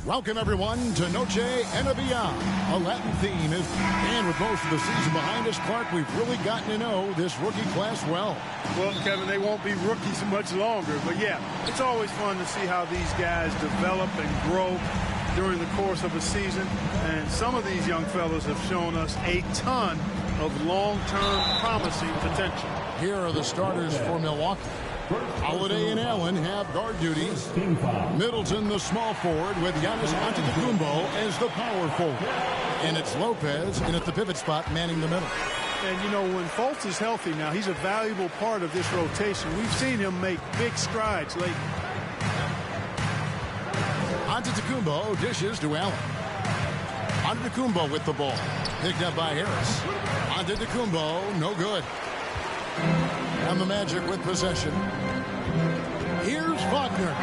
Welcome, everyone, to Noche and a Beyond. A Latin theme is, and with most of the season behind us, Clark, we've really gotten to know this rookie class well. Well, Kevin, they won't be rookies much longer. But, yeah, it's always fun to see how these guys develop and grow during the course of a season. And some of these young fellows have shown us a ton of long-term promising potential. Here are the starters for Milwaukee. Holiday and Allen have guard duties. Middleton, the small forward, with Giannis Antetokounmpo as the power forward. And it's Lopez in at the pivot spot, manning the middle. And, you know, when Fultz is healthy now, he's a valuable part of this rotation. We've seen him make big strides lately. Antetokounmpo dishes to Allen. Antetokounmpo with the ball. Picked up by Harris. Antetokounmpo, no good. And the Magic with possession. Here's Wagner.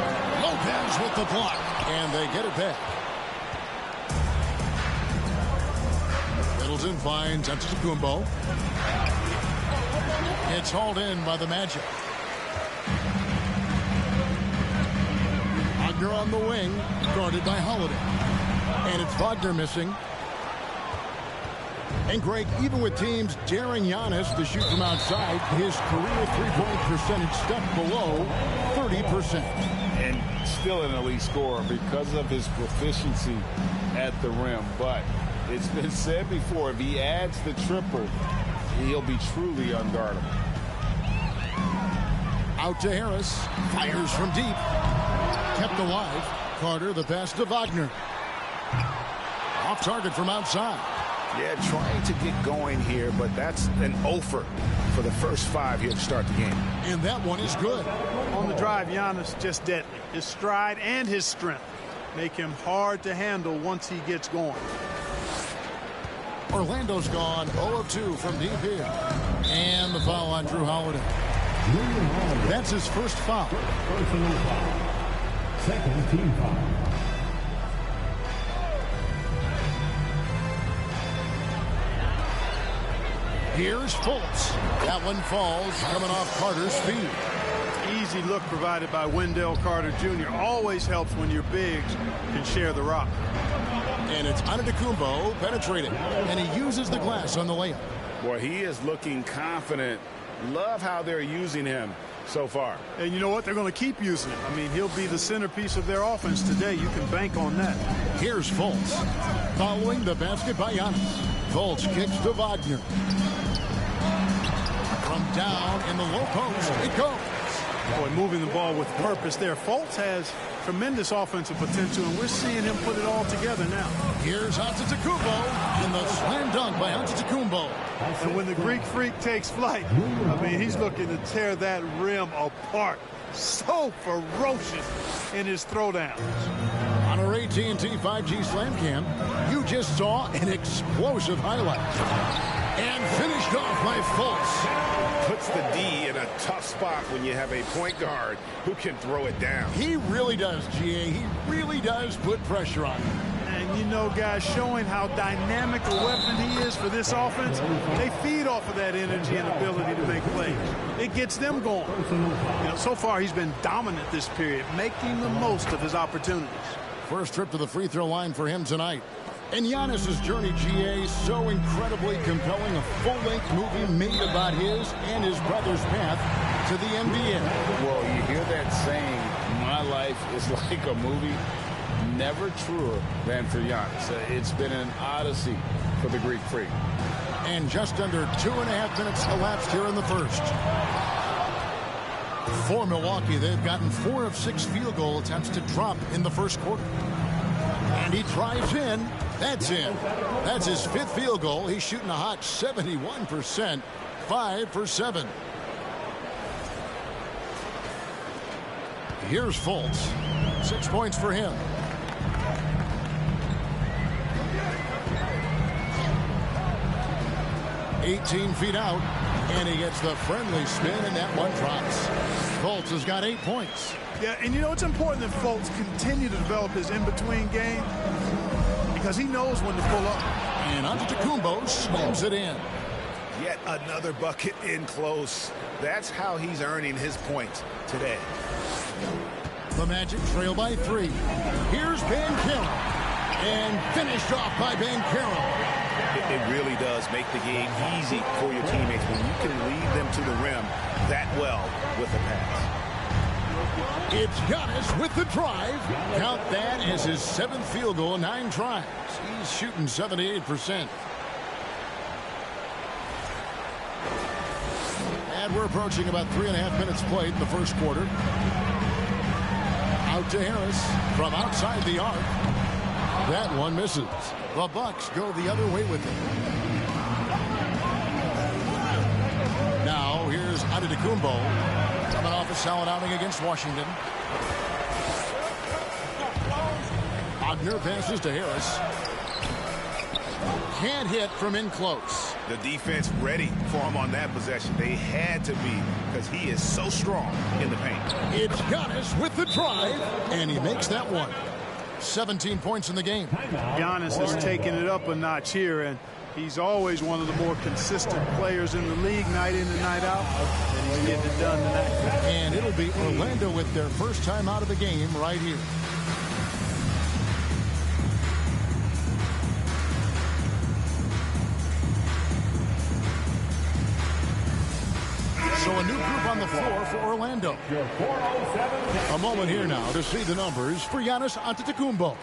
Lopez with the block. And they get it back. Middleton finds Antetokounmpo. It's hauled in by the Magic. Wagner on the wing, guarded by Holiday. And it's Wagner missing. And, Greg, even with teams daring Giannis to shoot from outside, his career three-point percentage stepped below 30%. And still an elite scorer because of his proficiency at the rim. But it's been said before, if he adds the triple, he'll be truly unguardable. Out to Harris. Fires from deep. Kept alive. Carter, the pass to Wagner. Off target from outside. Yeah, trying to get going here, but that's an offer for the first five here to start the game. And that one is good. On the drive, Giannis just deadly. His stride and his strength make him hard to handle once he gets going. Orlando's gone 0 of 2 from deep here. And the foul on Drew Holiday. That's his first foul. Personal foul. Second team foul. Here's Fultz. That one falls, coming off Carter's feet. Easy look provided by Wendell Carter Jr. Always helps when your bigs can share the rock. And it's Antetokounmpo penetrating. And he uses the glass on the layup. Boy, he is looking confident. Love how they're using him so far. And you know what? They're going to keep using him. I mean, he'll be the centerpiece of their offense today. You can bank on that. Here's Fultz. Following the basket by Giannis. Fultz kicks to Wagner. From down in the low post, it goes. Boy, moving the ball with purpose there. Fultz has tremendous offensive potential, and we're seeing him put it all together now. Here's Antetokounmpo, and the slam dunk by Antetokounmpo. And when the Greek Freak takes flight, I mean, he's looking to tear that rim apart. So ferocious in his throwdowns. On our AT&T 5G Slam Cam, you just saw an explosive highlight. And finished off by Fultz. Puts the D in a tough spot when you have a point guard who can throw it down. He really does, GA. He really does put pressure on him. And, you know, guys, showing how dynamic a weapon he is for this offense, they feed off of that energy and ability to make plays. It gets them going. You know, so far he's been dominant this period, making the most of his opportunities. First trip to the free throw line for him tonight. And Giannis' journey, GA, so incredibly compelling. A full-length movie made about his and his brother's path to the NBA. Well, you hear that saying, my life is like a movie. Never truer than for Giannis. It's been an odyssey for the Greek Freak. And just under 2.5 minutes elapsed here in the first. For Milwaukee, they've gotten 4 of 6 field goal attempts to drop in the first quarter. And he drives in. That's in. That's his 5th field goal. He's shooting a hot 71%, 5 for 7. Here's Fultz. 6 points for him. $18 feet out, and he gets the friendly spin, and that one drops. Fultz has got 8 points. Yeah, and you know, it's important that Fultz continue to develop his in-between game because he knows when to pull up. And Antetokounmpo slams it in. Yet another bucket in close. That's how he's earning his points today. The Magic trail by 3. Here's Banchero. And finished off by Banchero. It really does make the game easy for your teammates when you can lead them to the rim that well with a pass. It's Giannis with the drive. Count that as his 7th field goal in 9 tries. He's shooting 78%. And we're approaching about 3.5 minutes played in the first quarter. Out to Harris from outside the arc. That one misses. The Bucks go the other way with it. Now here's Antetokounmpo coming off a solid outing against Washington. Wagner passes to Harris. Can't hit from in close. The defense ready for him on that possession. They had to be because he is so strong in the paint. It's Giannis with the drive, and he makes that one. 17 points in the game. Giannis has taken it up a notch here, and he's always one of the more consistent players in the league night in and night out, and he's getting it done tonight. And it'll be Orlando with their first time out of the game right here. So a new group on the floor for Orlando. A moment here now to see the numbers for Giannis Antetokounmpo.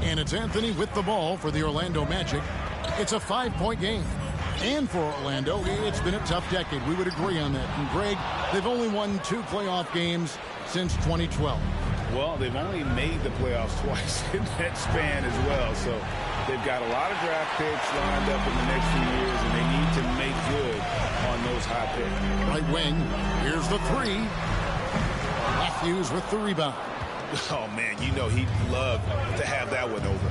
And it's Anthony with the ball for the Orlando Magic. It's a 5-point game. And for Orlando, it's been a tough decade. We would agree on that. And Greg, they've only won 2 playoff games since 2012. Well, they've only made the playoffs twice in that span as well. So they've got a lot of draft picks lined up in the next few years, and they need to make good on those high picks. Right wing, here's the 3. Matthews with the rebound. Oh, man, you know he'd love to have that one over.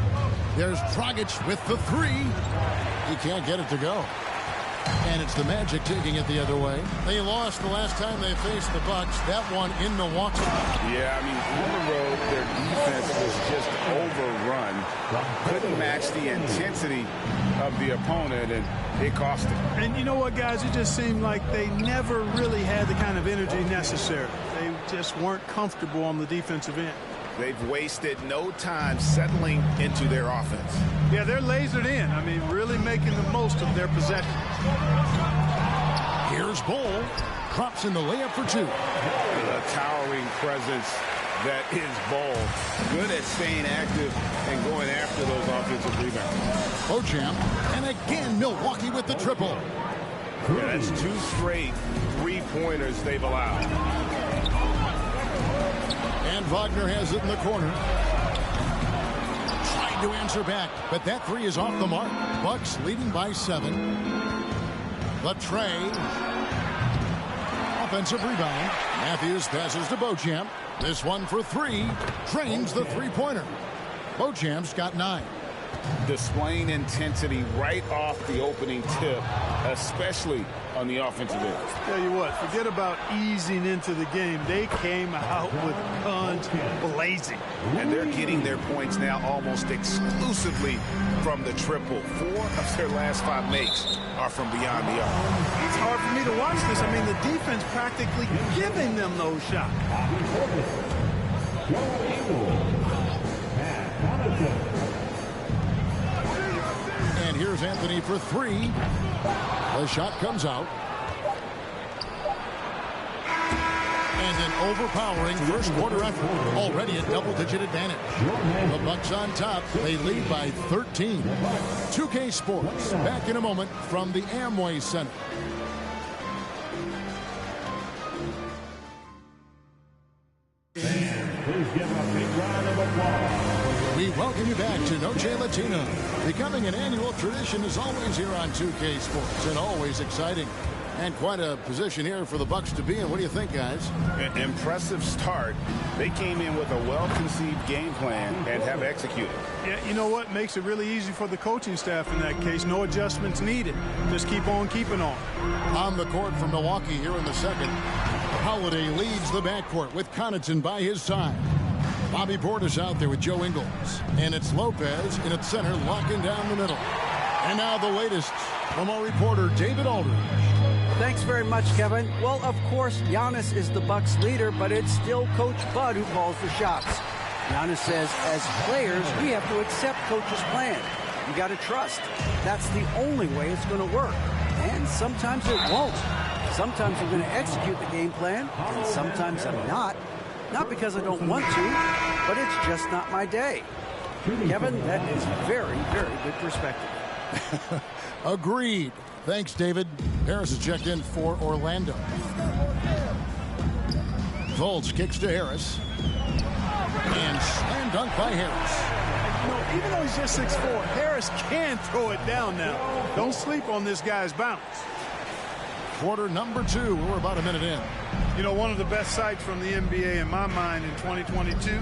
There's Dragic with the 3. He can't get it to go. And it's the Magic taking it the other way. They lost the last time they faced the Bucks. That one in Milwaukee. Yeah, I mean, on the road, their defense was just overrun. Couldn't match the intensity of the opponent, and it cost them. And you know what, guys? It just seemed like they never really had the kind of energy necessary. They just weren't comfortable on the defensive end. They've wasted no time settling into their offense. Yeah, they're lasered in. I mean, really making the most of their possession. Here's Bol. Drops in the layup for 2. The towering presence that is Bol. Good at staying active and going after those offensive rebounds. Beauchamp. And again, Milwaukee with the triple. Yeah, that's 2 straight 3-pointers they've allowed. And Wagner has it in the corner. Trying to answer back, but that 3 is off the mark. Bucks leading by 7. The tray. Offensive rebound. Matthews passes to Beauchamp. This one for 3. Drains the 3-pointer. Beauchamp's got 9. Displaying intensity right off the opening tip, especially on the offensive end. Tell you what, forget about easing into the game. They came out with guns blazing. And they're getting their points now almost exclusively from the triple. 4 of their last 5 makes are from beyond the arc. It's hard for me to watch this. I mean, the defense practically giving them those shots. And here's Anthony for 3. The shot comes out. And an overpowering first quarter effort. Already a double-digit advantage. The Bucks on top. They lead by 13. 2K Sports. Back in a moment from the Amway Center. Please give a big round of applause. We welcome you back to Noche Latina. Becoming an annual tradition is always here on 2K Sports, and always exciting. And quite a position here for the Bucks to be in. What do you think, guys? An impressive start. They came in with a well-conceived game plan and have executed. Yeah, you know what? Makes it really easy for the coaching staff in that case. No adjustments needed. Just keep on keeping on. On the court for Milwaukee here in the second. Holiday leads the backcourt with Connaughton by his side. Bobby Portis out there with Joe Ingles. And it's Lopez in at center, locking down the middle. And now the latest from our reporter, David Aldridge. Thanks very much, Kevin. Well, of course, Giannis is the Bucks leader, but it's still Coach Bud who calls the shots. Giannis says, as players, we have to accept Coach's plan. You got to trust. That's the only way it's going to work. And sometimes it won't. Sometimes I'm going to execute the game plan, and sometimes I'm not. Not because I don't want to, but it's just not my day. Kevin, that is very, very good perspective. Agreed. Thanks, David. Harris is checked in for Orlando. Fultz kicks to Harris. And slam dunk by Harris. You know, even though he's just 6'4", Harris can throw it down now. Don't sleep on this guy's bounce. Quarter number 2. We're about a minute in. You know, one of the best sights from the NBA in my mind in 2022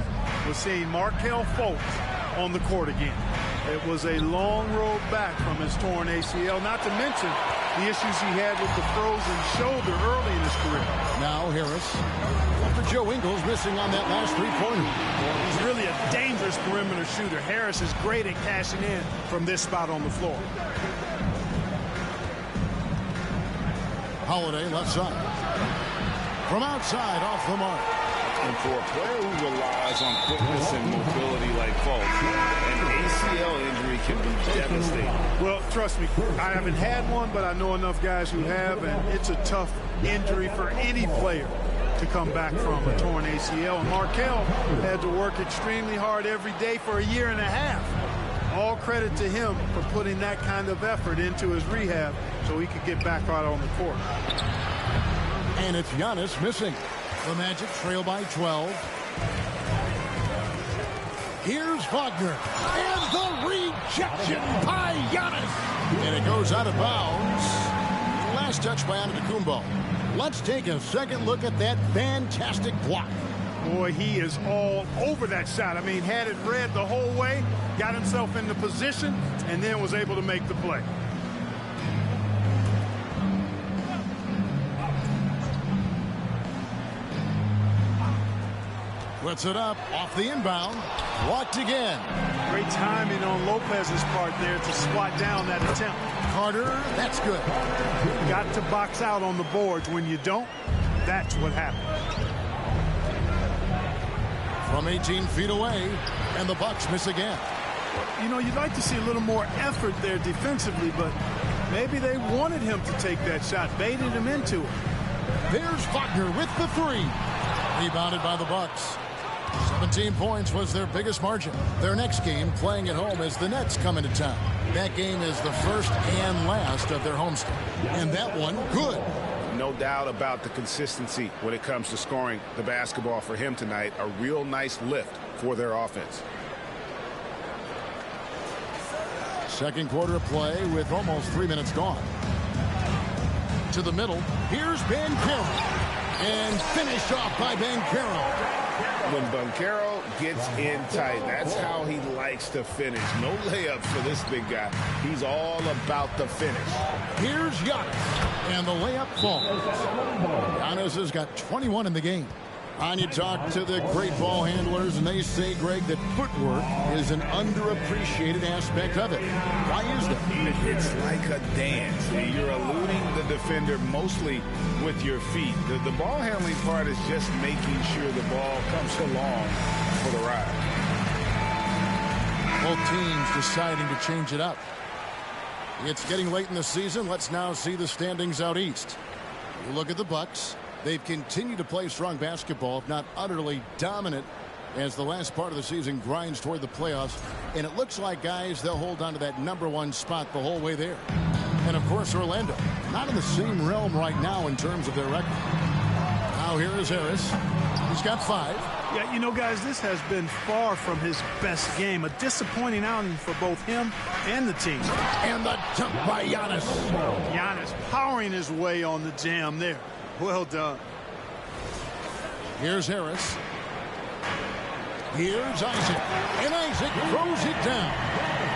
was seeing Markelle Fultz on the court again. It was a long road back from his torn ACL, not to mention the issues he had with the frozen shoulder early in his career. Now Harris, after Joe Ingles missing on that last three-pointer. He's really a dangerous perimeter shooter. Harris is great at cashing in from this spot on the floor. Holiday left side. From outside, off the mark. And for a player who relies on quickness and mobility like Fultz, an ACL injury can be devastating. Well, trust me, I haven't had one, but I know enough guys who have, and it's a tough injury for any player to come back from a torn ACL. And Markelle had to work extremely hard every day for a year and a half. All credit to him for putting that kind of effort into his rehab so he could get back out on the court. And it's Giannis missing. The Magic trail by 12. Here's Wagner. And the rejection by Giannis. And it goes out of bounds. Last touch by Antetokounmpo. Let's take a second look at that fantastic block. Boy, he is all over that shot. I mean, had it read the whole way, got himself into position, and then was able to make the play. Puts it up off the inbound. Blocked again. Great timing on Lopez's part there to swat down that attempt. Carter, that's good. Got to box out on the boards. When you don't, that's what happens. From 18 feet away, and the Bucks miss again. You know, you'd like to see a little more effort there defensively, but maybe they wanted him to take that shot, baited him into it. There's Wagner with the three. Rebounded by the Bucks. 17 points was their biggest margin. Their next game, playing at home, as the Nets come into town. That game is the first and last of their homestand. And that one, good. No doubt about the consistency when it comes to scoring the basketball for him tonight. A real nice lift for their offense. Second quarter of play with almost 3 minutes gone. To the middle. Here's Banchero. And finished off by Banchero. When Banchero gets in tight, that's how he likes to finish. No layups for this big guy. He's all about the finish. Here's Giannis. And the layup falls. Giannis has got 21 in the game. And you talk to the great ball handlers, and they say, Greg, that footwork is an underappreciated aspect of it. Why is that? It's like a dance. You're eluding the defender mostly with your feet. The ball handling part is just making sure the ball comes along for the ride. Both teams deciding to change it up. It's getting late in the season. Let's now see the standings out east. You look at the Bucks. They've continued to play strong basketball, if not utterly dominant, as the last part of the season grinds toward the playoffs. And it looks like, guys, they'll hold on to that #1 spot the whole way there. And, of course, Orlando, not in the same realm right now in terms of their record. Now here is Harris. He's got 5. Yeah, you know, guys, this has been far from his best game. A disappointing outing for both him and the team. And the dunk by Giannis. Giannis powering his way on the jam there. Well done. Here's Harris. Here's Isaac. And Isaac throws it down.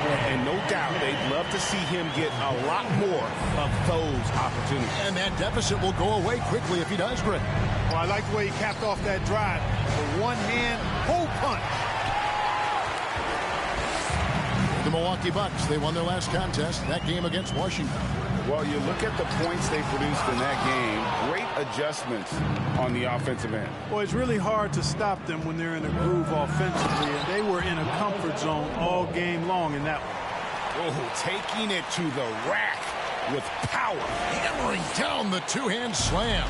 And no doubt they'd love to see him get a lot more of those opportunities. And that deficit will go away quickly if he does, Greg. Well, I like the way he capped off that drive. The one-hand pull punch. The Milwaukee Bucks, they won their last contest, that game against Washington. Well, you look at the points they produced in that game. Great adjustments on the offensive end. Well, it's really hard to stop them when they're in a groove offensively, and they were in a comfort zone all game long in that one. Oh, taking it to the rack with power. Hammering down the two-hand slam.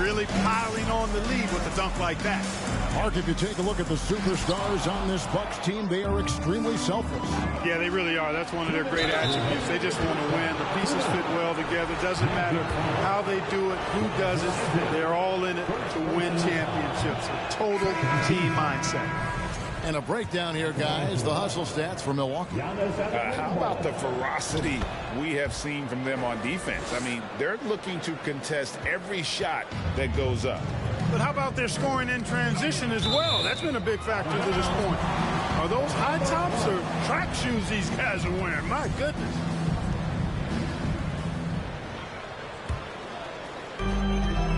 Really piling on the lead with a dunk like that. Mark, if you take a look at the superstars on this Bucks team, they are extremely selfless. Yeah, they really are. That's one of their great attributes. They just want to win. The pieces fit well together. Doesn't matter how they do it, who does it. They're all in it to win championships. A total team mindset. And a breakdown here, guys. The hustle stats for Milwaukee. How about the ferocity we have seen from them on defense? I mean, they're looking to contest every shot that goes up. But how about their scoring in transition as well? That's been a big factor to this point. Are those high tops or track shoes these guys are wearing? My goodness.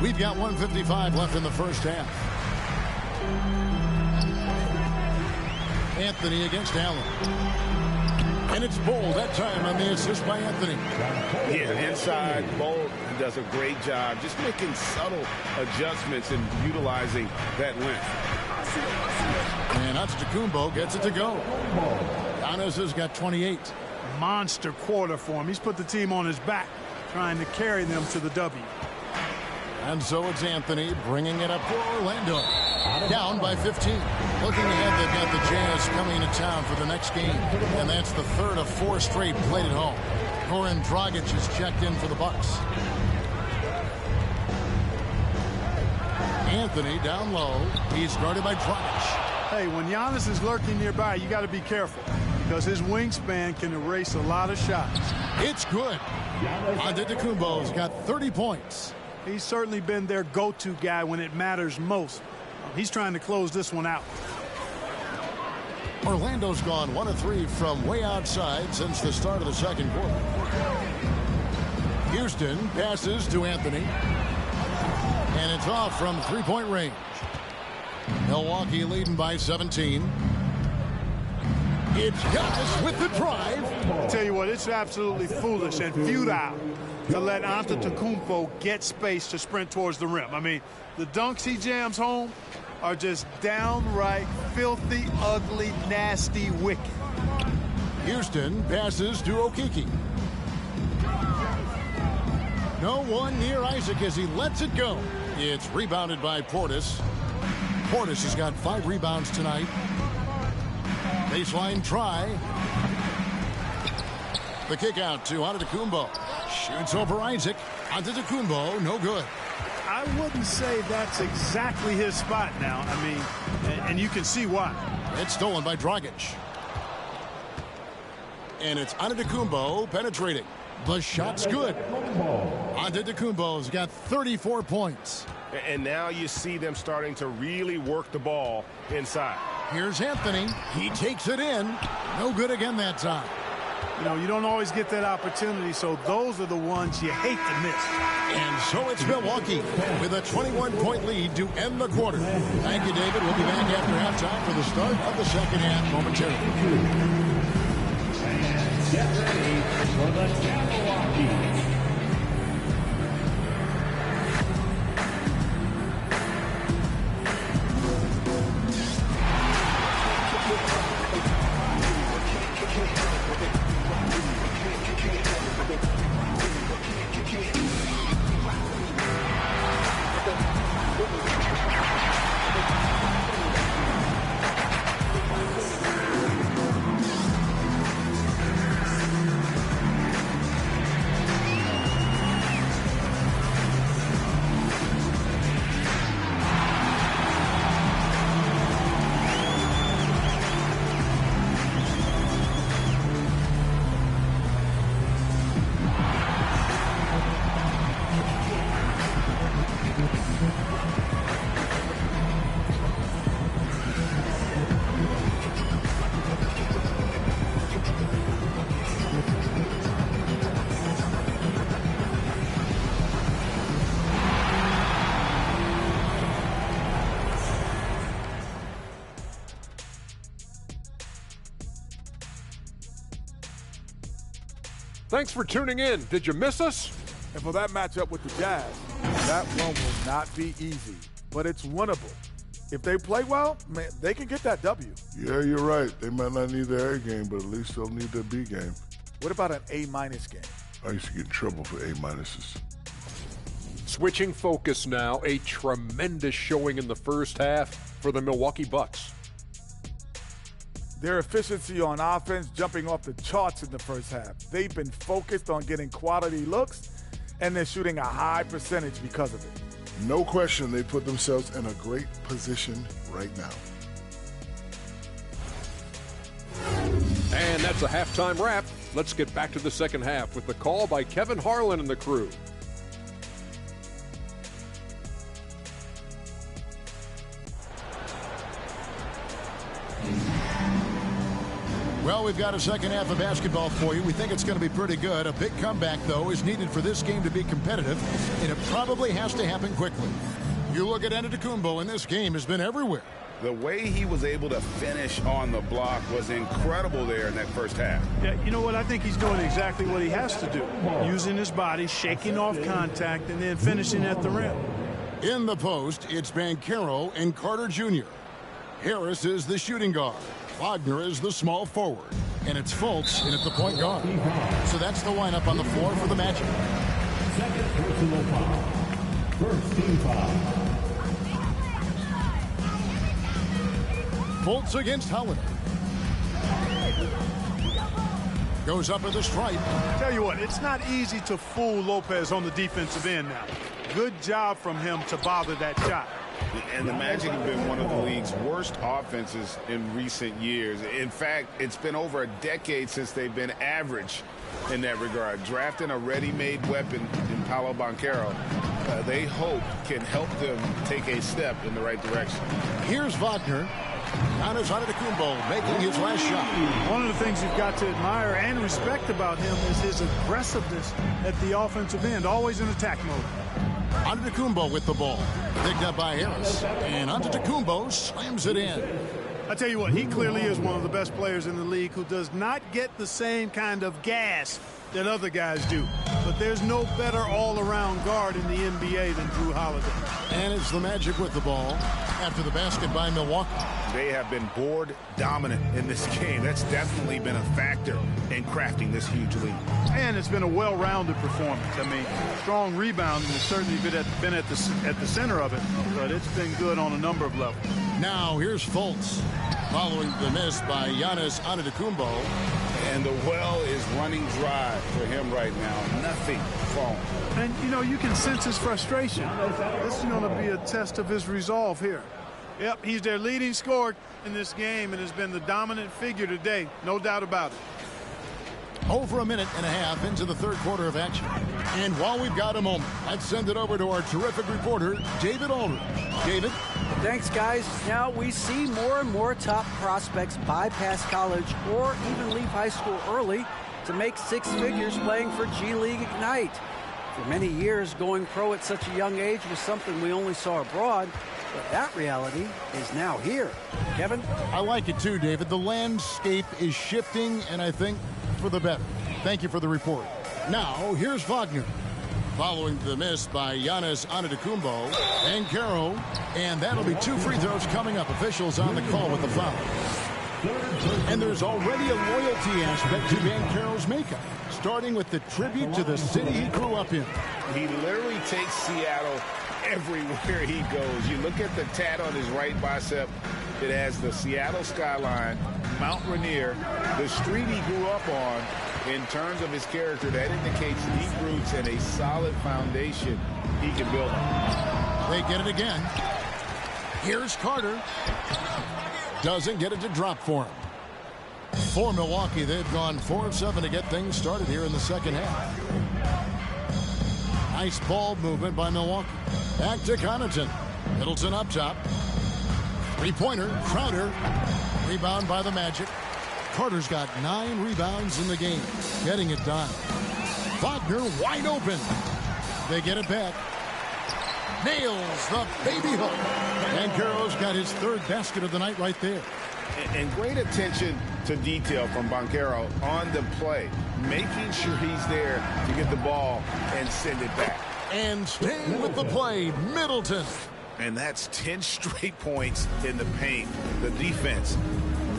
We've got 1:55 left in the first half. Anthony against Allen. And it's Bold that time on the assist by Anthony. Yeah, inside, Bold does a great job just making subtle adjustments and utilizing that length. And Antetokounmpo gets it to go. Giannis has got 28. Monster quarter for him. He's put the team on his back, trying to carry them to the W. And so it's Anthony bringing it up for Orlando. Down by 15. Looking ahead, they've got the Jazz coming to town for the next game. And that's the third of 4 straight played at home. Goran Dragic is checked in for the Bucks. Anthony down low. He's guarded by Dragic. Hey, when Giannis is lurking nearby, you got to be careful because his wingspan can erase a lot of shots. It's good. Antetokounmpo's got 30 points. He's certainly been their go-to guy when it matters most. He's trying to close this one out. Orlando's gone 1 of 3 from way outside since the start of the second quarter. Houston passes to Anthony. And it's off from three-point range. Milwaukee leading by 17. It's Giannis with the drive. I tell you what, it's absolutely foolish and futile to let Antetokounmpo get space to sprint towards the rim. I mean, the dunks he jams home are just downright filthy, ugly, nasty, wicked. Houston passes to Okeke. No one near Isaac as he lets it go. It's rebounded by Portis. Portis has got 5 rebounds tonight. Baseline try. The kick out to Antetokounmpo. Shoots over Isaac. Antetokounmpo, no good. I wouldn't say that's exactly his spot now. I mean, and you can see why. It's stolen by Dragic. And it's Antetokounmpo penetrating. The shot's good. Antetokounmpo's got 34 points. And now you see them starting to really work the ball inside. Here's Anthony. He takes it in. No good again that time. You know, you don't always get that opportunity, so those are the ones you hate to miss. And so it's Milwaukee with a 21-point lead to end the quarter. Thank you, David. We'll be back after halftime for the start of the second half momentarily. Get ready for the Milwaukee. Thanks for tuning in. Did you miss us? And for that matchup with the Jazz, that one will not be easy, but it's winnable. If they play well, man, they can get that W. Yeah, you're right. They might not need their A game, but at least they'll need their B game. What about an A- game? I used to get in trouble for A-minuses. Switching focus now, a tremendous showing in the first half for the Milwaukee Bucks. Their efficiency on offense jumping off the charts in the first half. They've been focused on getting quality looks, and they're shooting a high percentage because of it. No question, they put themselves in a great position right now. And that's a halftime wrap. Let's get back to the second half with the call by Kevin Harlan and the crew. Well, we've got a second half of basketball for you. We think it's going to be pretty good. A big comeback, though, is needed for this game to be competitive, and it probably has to happen quickly. You look at Antetokounmpo, and this game has been everywhere. The way he was able to finish on the block was incredible there in that first half. Yeah, you know what? I think he's doing exactly what he has to do. Using his body, shaking off contact, and then finishing at the rim. In the post, it's Banchero and Carter Jr. Harris is the shooting guard. Wagner is the small forward. And it's Fultz in at the point guard. So that's the lineup on the floor for the Magic. Second personal foul. First team foul. Fultz against Holiday. Goes up at the stripe. Tell you what, it's not easy to fool Lopez on the defensive end now. Good job from him to bother that shot. And the Magic have been one of the league's worst offenses in recent years. In fact, it's been over a decade since they've been average in that regard. Drafting a ready-made weapon in Paolo Banchero, they hope can help them take a step in the right direction. Here's Wagner. Giannis Antetokounmpo making his last shot. One of the things you've got to admire and respect about him is his aggressiveness at the offensive end, always in attack mode. Antetokounmpo with the ball. Picked up by Harris. And Antetokounmpo slams it in. I tell you what, he clearly is one of the best players in the league who does not get the same kind of gas that other guys do. But there's no better all-around guard in the NBA than Drew Holiday. And it's the Magic with the ball after the basket by Milwaukee. They have been board dominant in this game. That's definitely been a factor in crafting this huge lead. And it's been a well-rounded performance. I mean, strong rebounding has certainly been at the center of it, but it's been good on a number of levels. Now here's Fultz following the miss by Giannis Antetokounmpo. And the well is running dry for him right now. Nothing falling. And, you know, you can sense his frustration. This is going to be a test of his resolve here. Yep, he's their leading scorer in this game and has been the dominant figure today. No doubt about it. Over a minute and a half into the third quarter of action. And while we've got a moment, let's send it over to our terrific reporter, David Aldridge. David? Thanks, guys. Now we see more and more top prospects bypass college or even leave high school early to make six figures playing for G League Ignite. For many years, going pro at such a young age was something we only saw abroad, but that reality is now here. Kevin? I like it too, David. The landscape is shifting, and I think for the better. Thank you for the report. Now, here's Wagner. Following the miss by Giannis Antetokounmpo and Banchero, and that'll be two free throws coming up. Officials on the call with the foul. And there's already a loyalty aspect to Banchero's makeup, starting with the tribute to the city he grew up in. He literally takes Seattle everywhere he goes. You look at the tat on his right bicep. It has the Seattle skyline, Mount Rainier, the street he grew up on. In terms of his character, that indicates deep roots and a solid foundation he can build on. They get it again. Here's Carter. Doesn't get it to drop for him. For Milwaukee, they've gone 4 of 7 to get things started here in the second half. Nice ball movement by Milwaukee. Back to Connaughton. Middleton up top. Three-pointer, Crowder. Rebound by the Magic. Carter's got 9 rebounds in the game. Getting it done. Wagner wide open. They get it back. Nails the baby hook. Banchero's got his third basket of the night right there. And great attention to detail from Banchero on the play. making sure he's there to get the ball and send it back. And staying with the play, Middleton. And that's 10 straight points in the paint. The defense,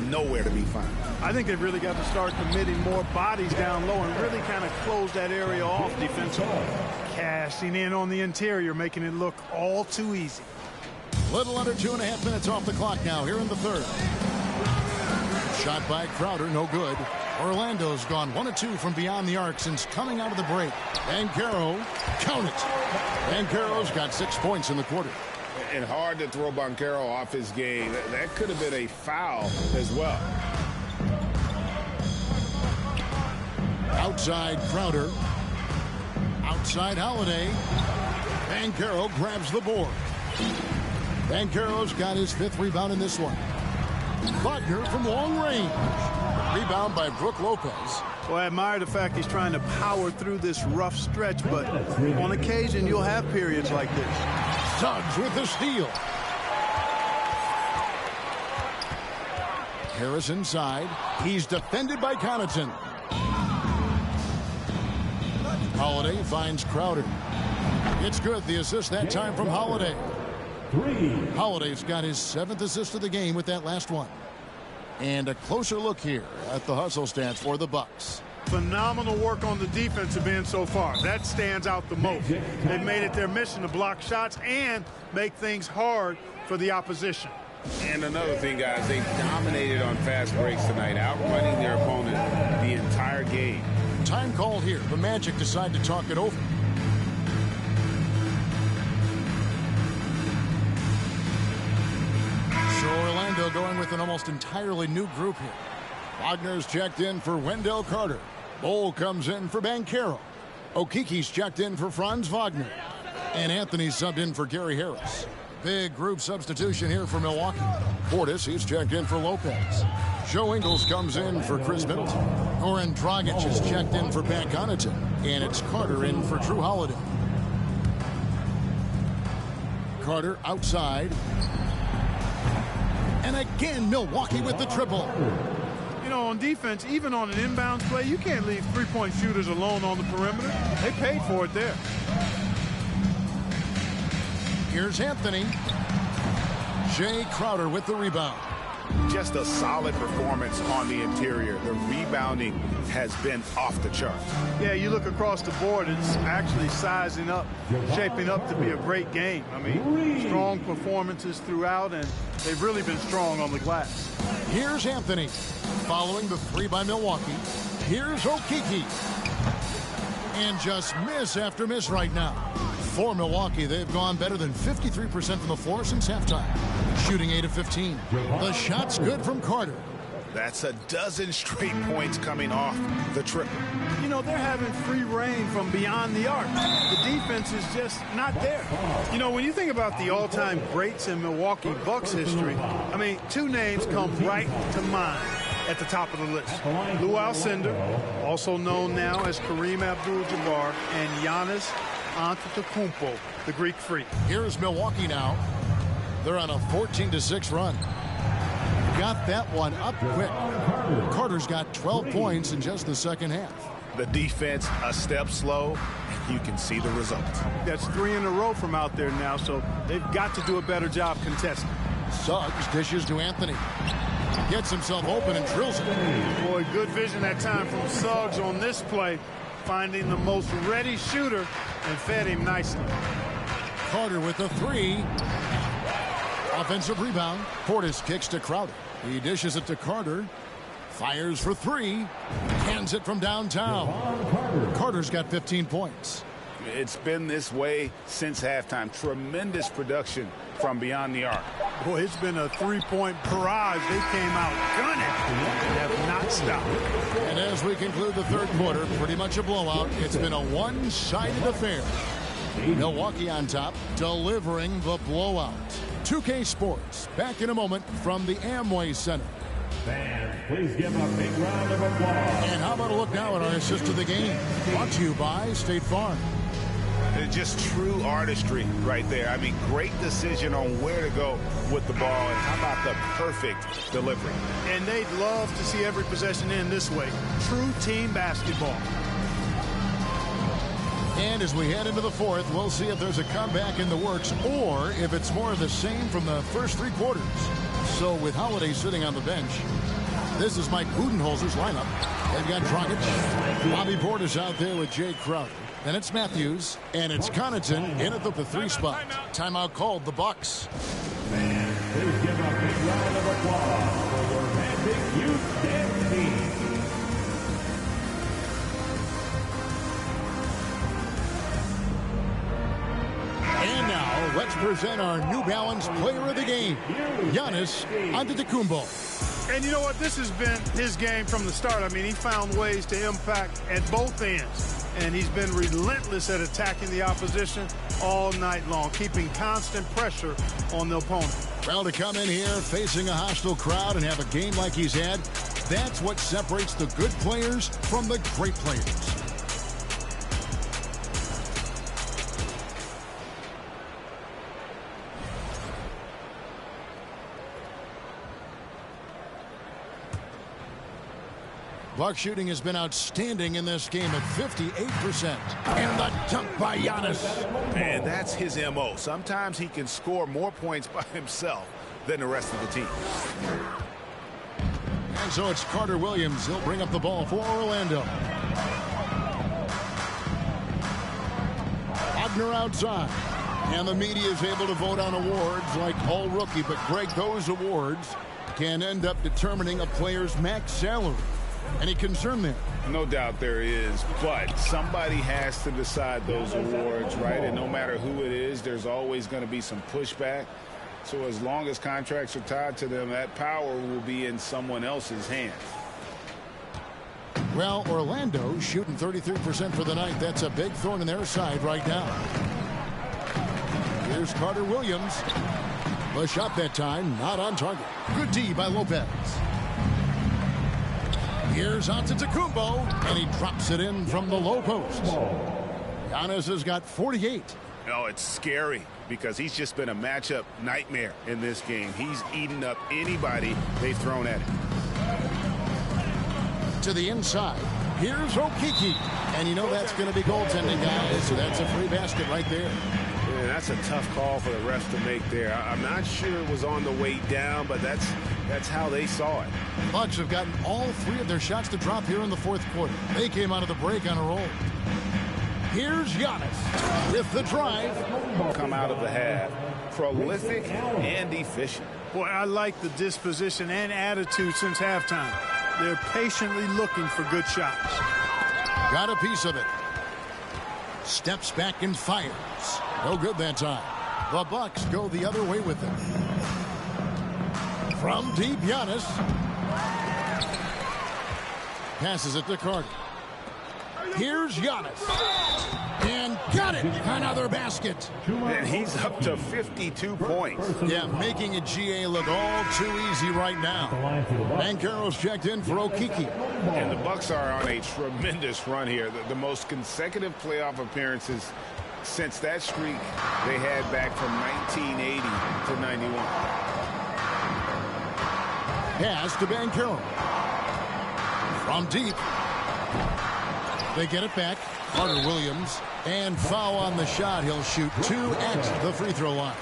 nowhere to be found. I think they've really got to start committing more bodies down low and really kind of close that area off defensively. Cashing in on the interior, making it look all too easy. Little under 2.5 minutes off the clock now here in the third. Shot by Crowder, no good. Orlando's gone 1 of 2 from beyond the arc since coming out of the break. Banchero, count it. Banchero's got 6 points in the quarter. And hard to throw Banchero off his game. That could have been a foul as well. Outside Crowder. Outside Holiday. Banchero grabs the board. Banchero's got his 5th rebound in this one. Wagner from long range. Rebound by Brook Lopez. Well, I admire the fact he's trying to power through this rough stretch, but on occasion you'll have periods like this. Suggs with the steal. Harris inside. He's defended by Connaughton. Holiday finds Crowder. It's good. The assist that time from Holiday. Holiday's got his 7th assist of the game with that last one. And a closer look here at the hustle stats for the Bucks. Phenomenal work on the defensive end so far. That stands out the most. They've made it their mission to block shots and make things hard for the opposition. And another thing, guys, they dominated on fast breaks tonight, outrunning their opponent the entire game. Time called here. The Magic decide to talk it over. So Orlando going with an almost entirely new group here. Wagner's checked in for Wendell Carter. Bol comes in for Banchero. Okiki's checked in for Franz Wagner. And Anthony's subbed in for Gary Harris. Big group substitution here for Milwaukee. Portis, he's checked in for Lopez. Joe Ingles comes in for Chris Middleton. Goran Dragic is checked in for Pat Connaughton. And it's Carter in for Drew Holiday. Carter outside. And again, Milwaukee with the triple. You know, on defense, even on an inbounds play, you can't leave three-point shooters alone on the perimeter. They paid for it there. Here's Anthony. Jay Crowder with the rebound. Just a solid performance on the interior. The rebounding has been off the charts. Yeah, you look across the board, it's actually sizing up, shaping up to be a great game. I mean, strong performances throughout, and they've really been strong on the glass. Here's Anthony. Following the 3 by Milwaukee. Here's Okiki. And just miss after miss right now. For Milwaukee, they've gone better than 53% from the floor since halftime. Shooting 8 of 15. The shot's good from Carter. That's a dozen straight points coming off the triple. You know, they're having free reign from beyond the arc. The defense is just not there. You know, when you think about the all-time greats in Milwaukee Bucks history, I mean, 2 names come right to mind at the top of the list. Lou Alcindor, also known now as Kareem Abdul-Jabbar, and Giannis Antetokounmpo, the Greek freak. Here's Milwaukee now. They're on a 14-6 run. Got that one up quick. Carter's got 12 points in just the second half. The defense a step slow, and you can see the results. That's 3 in a row from out there now, so they've got to do a better job contesting. Suggs dishes to Anthony. Gets himself open and drills it. Boy, good vision that time from Suggs on this play, finding the most ready shooter and fed him nicely. Carter with a 3. Offensive rebound. Portis kicks to Crowder. He dishes it to Carter. Fires for 3. Hands it from downtown. Carter's got 15 points. It's been this way since halftime. Tremendous production from beyond the arc. Boy, it's been a 3-point barrage. They came out gunning and have not stopped. And as we conclude the third quarter, pretty much a blowout. It's been a one-sided affair. Milwaukee on top, delivering the blowout. 2K Sports, back in a moment from the Amway Center. Fans, please give a big round of applause. And how about a look now at our assist of the game? Brought to you by State Farm. Just true artistry right there. I mean, great decision on where to go with the ball, and how about the perfect delivery? And they'd love to see every possession end this way. True team basketball. And as we head into the fourth, we'll see if there's a comeback in the works or if it's more of the same from the first three quarters. So with Holiday sitting on the bench, this is Mike Budenholzer's lineup. They've got Dragic. Bobby Portis out there with Jay Crowder. Then it's Matthews, and it's Connaughton in at the 3 spot. Timeout called, the Bucks. And please give a big round of applause for the Romantic Youth Dance Team. And now, let's present our New Balance player of the game, Giannis Antetokounmpo. And you know what? This has been his game from the start. I mean, he found ways to impact at both ends. And he's been relentless at attacking the opposition all night long, keeping constant pressure on the opponent. Well, to come in here facing a hostile crowd and have a game like he's had, that's what separates the good players from the great players. Buck shooting has been outstanding in this game at 58%. And the dunk by Giannis. And that's his M.O. Sometimes he can score more points by himself than the rest of the team. And so it's Carter Williams. He'll bring up the ball for Orlando. Wagner outside. And the media is able to vote on awards like All Rookie. But, Greg, those awards can end up determining a player's max salary. Any concern there? No doubt there is, but somebody has to decide those awards, right? And no matter who it is, there's always going to be some pushback. So as long as contracts are tied to them, that power will be in someone else's hands. Well, Orlando shooting 33% for the night. That's a big thorn in their side right now. Here's Carter Williams. The shot that time, not on target. Good D by Lopez. Here's Antetokounmpo, and he drops it in from the low post. Giannis has got 48. Oh, it's scary because he's just been a matchup nightmare in this game. He's eaten up anybody they've thrown at him. To the inside, here's Okeke. And you know that's going to be goaltending, guys, so that's a free basket right there. Yeah, that's a tough call for the refs to make there. I'm not sure it was on the way down, but that's how they saw it. Bucks have gotten all 3 of their shots to drop here in the fourth quarter. They came out of the break on a roll. Here's Giannis with the drive. Come out of the half. Prolific and efficient. Boy, I like the disposition and attitude since halftime. They're patiently looking for good shots. Got a piece of it. Steps back and fires. No good that time. The Bucks go the other way with it. From deep, Giannis. Passes it to Carter. Here's Giannis. And got it. Another basket. And he's up to 52 points. Yeah, making a GA look all too easy right now. Banchero's checked in for Okeke. And the Bucks are on a tremendous run here. The most consecutive playoff appearances since that streak they had back from 1980 to 91. Pass to Banchero. From deep. They get it back. Carter Williams. And foul on the shot. He'll shoot 2 at the free throw line.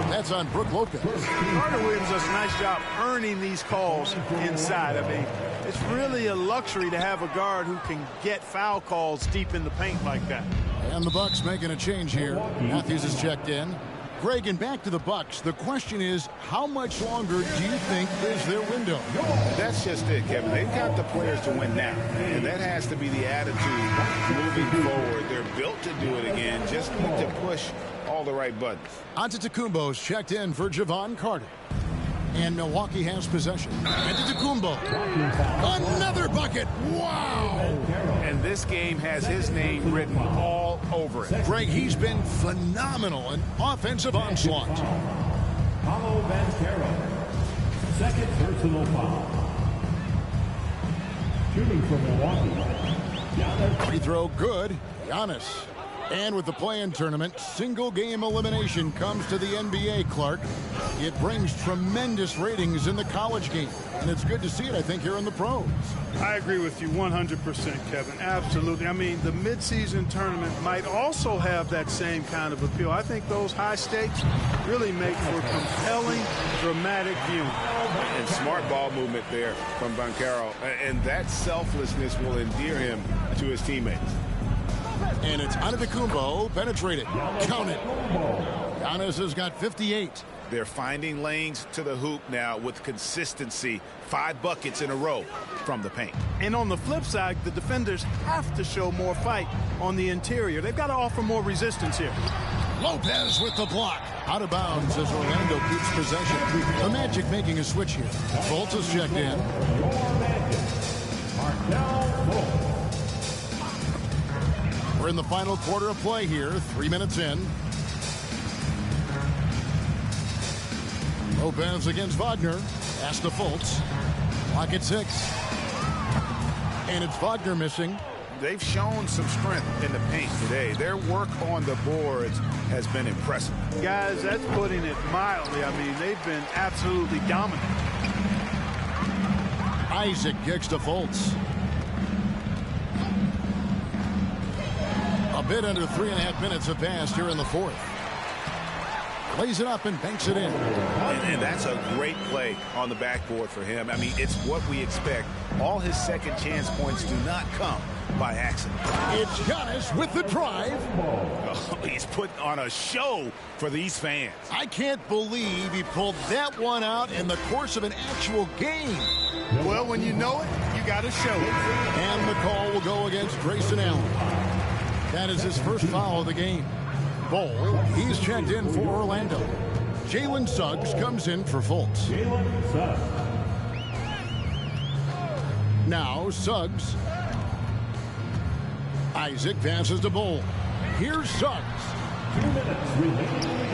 That's on Brook Lopez. Carter Williams does a nice job earning these calls inside. I mean, it's really a luxury to have a guard who can get foul calls deep in the paint like that. And the Bucks making a change here. Matthews is checked in. Greg, and back to the Bucks. The question is, how much longer do you think is their window? That's just it, Kevin. They've got the players to win now, and that has to be the attitude moving forward. They're built to do it again. Just need to push all the right buttons. Antetokounmpo's checked in for Javon Carter. And Milwaukee has possession. Antetokounmpo. Another bucket. Wow. And this game has his name written all over it. Greg, he's been phenomenal. An offensive onslaught. Paulo Banchero. Second personal foul. Shooting from Milwaukee. Free throw good. Giannis. And with the play-in tournament, single-game elimination comes to the NBA, Clark. It brings tremendous ratings in the college game. And it's good to see it, I think, here in the pros. I agree with you 100%, Kevin. Absolutely. I mean, the midseason tournament might also have that same kind of appeal. I think those high stakes really make for compelling, dramatic viewing. And smart ball movement there from Banchero. And that selflessness will endear him to his teammates. And it's Antetokounmpo, penetrated. Count it. Giannis has got 58. They're finding lanes to the hoop now with consistency. 5 buckets in a row from the paint. And on the flip side, the defenders have to show more fight on the interior. They've got to offer more resistance here. Lopez with the block. Out of bounds as Orlando keeps possession. The Magic making a switch here. Fultz is checked in. We're in the final quarter of play here. 3 minutes in. Lopez against Wagner. Pass to Fultz. Clock at 6. And it's Wagner missing. They've shown some strength in the paint today. Their work on the boards has been impressive. Guys, that's putting it mildly. I mean, they've been absolutely dominant. Isaac kicks to Fultz. A bit under 3.5 minutes have passed here in the fourth. Lays it up and banks it in. And that's a great play on the backboard for him. I mean, it's what we expect. All his second chance points do not come by accident. It's Giannis with the drive. Oh, he's putting on a show for these fans. I can't believe he pulled that one out in the course of an actual game. Well, when you know it, you got to show it. And the call will go against Grayson Allen. That is his first foul of the game. Bol, he's checked in for Orlando. Jalen Suggs comes in for Fultz. Now Suggs. Isaac passes to Bol. Here's Suggs.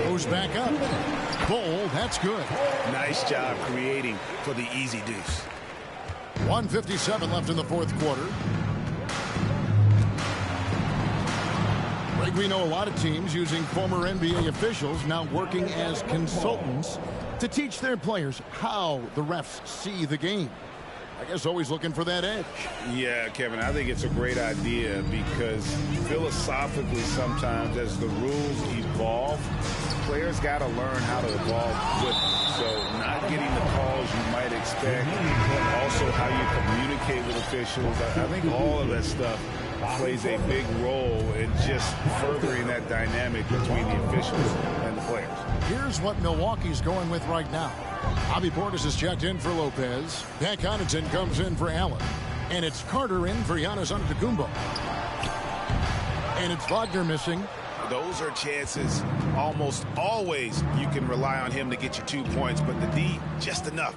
Goes back up. Bol, that's good. Nice job creating for the easy deuce. 1:57 left in the fourth quarter. We know a lot of teams using former NBA officials now working as consultants to teach their players how the refs see the game. I guess always looking for that edge. Yeah, Kevin, I think it's a great idea because philosophically sometimes as the rules evolve, players got to learn how to evolve with them. So not getting the calls you might expect, also how you communicate with officials. I think all of that stuff plays a big role in just furthering that dynamic between the officials and the players. Here's what Milwaukee's going with right now. Bobby Portis is checked in for Lopez. Pat Connaughton comes in for Allen. And it's Carter in for Giannis Antetokounmpo. And it's Wagner missing. Those are chances almost always you can rely on him to get you 2 points, but the D just enough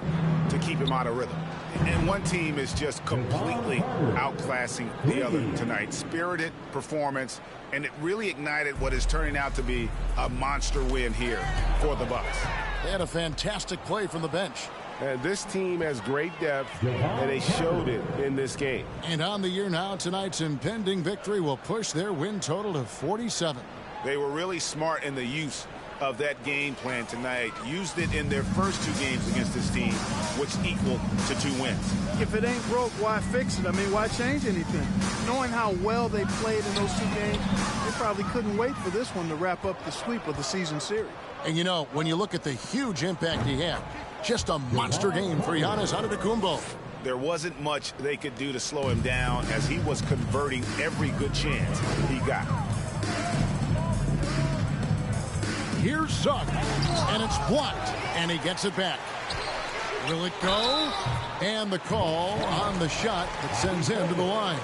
to keep him out of rhythm. And one team is just completely outclassing the other tonight. Spirited performance, and it really ignited what is turning out to be a monster win here for the Bucks. They had a fantastic play from the bench. And this team has great depth, and they showed it in this game. And on the year now, tonight's impending victory will push their win total to 47. They were really smart in the use of that game plan tonight. Used it in their first 2 games against this team, which equal to 2 wins. If it ain't broke, why fix it? I mean, why change anything? Knowing how well they played in those 2 games, they probably couldn't wait for this one to wrap up the sweep of the season series. And you know, when you look at the huge impact he had, just a monster game for Giannis Antetokounmpo. There wasn't much they could do to slow him down as he was converting every good chance he got. Here's Suggs, and it's blocked, and he gets it back. Will it go? And the call on the shot that sends him to the line.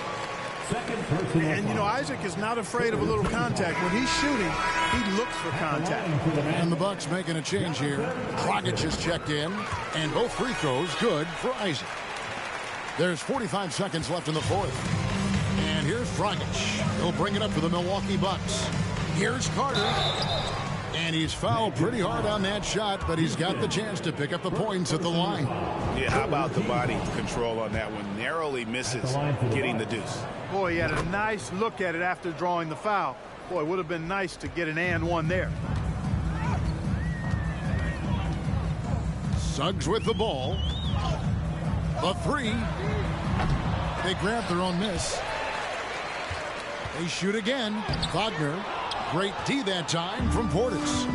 And, you know, Isaac is not afraid of a little contact. When he's shooting, he looks for contact. And the Bucks making a change here. Dragic is checked in, and both free throws good for Isaac. There's 45 seconds left in the fourth. And here's Dragic. He'll bring it up for the Milwaukee Bucks. Here's Carter. And he's fouled pretty hard on that shot, but he's got the chance to pick up the points at the line. Yeah, how about the body control on that one? Narrowly misses getting the deuce. Boy, he had a nice look at it after drawing the foul. Boy, it would have been nice to get an and one there. Suggs with the ball. The three. They grab their own miss. They shoot again. Wagner. Great D that time from Portis.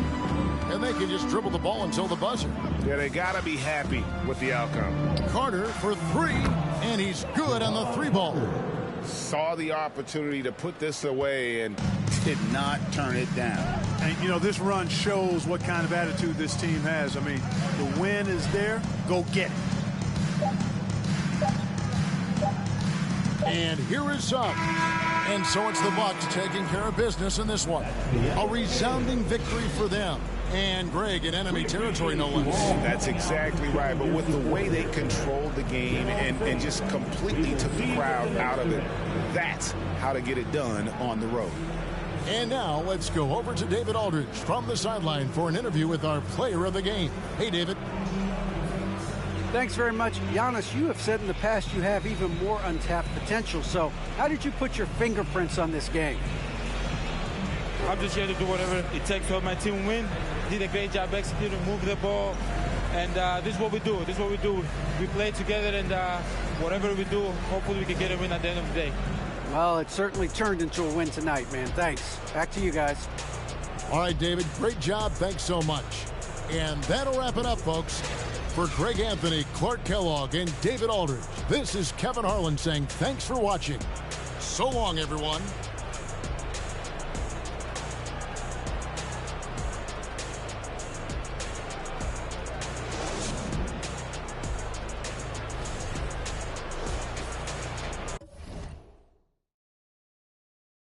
And they can just dribble the ball until the buzzer. Yeah, they got to be happy with the outcome. Carter for three, and he's good on the three ball. Saw the opportunity to put this away and did not turn it down. And, you know, this run shows what kind of attitude this team has. I mean, the win is there. Go get it. And here is Suggs. And so it's the Bucks taking care of business in this one. A resounding victory for them. And Greg in enemy territory, no less. That's exactly right. But with the way they controlled the game and just completely took the crowd out of it, that's how to get it done on the road. And now let's go over to David Aldridge from the sideline for an interview with our player of the game. Hey, David. Thanks very much. Giannis, you have said in the past you have even more untapped potential. So how did you put your fingerprints on this game? I'm just here to do whatever it takes to help my team win. Did a great job executing, moving the ball. And this is what we do. This is what we do. We play together, and whatever we do, hopefully we can get a win at the end of the day. Well, it certainly turned into a win tonight, man. Thanks. Back to you guys. All right, David. Great job. Thanks so much. And that'll wrap it up, folks. For Greg Anthony, Clark Kellogg, and David Aldridge, this is Kevin Harlan saying thanks for watching. So long, everyone.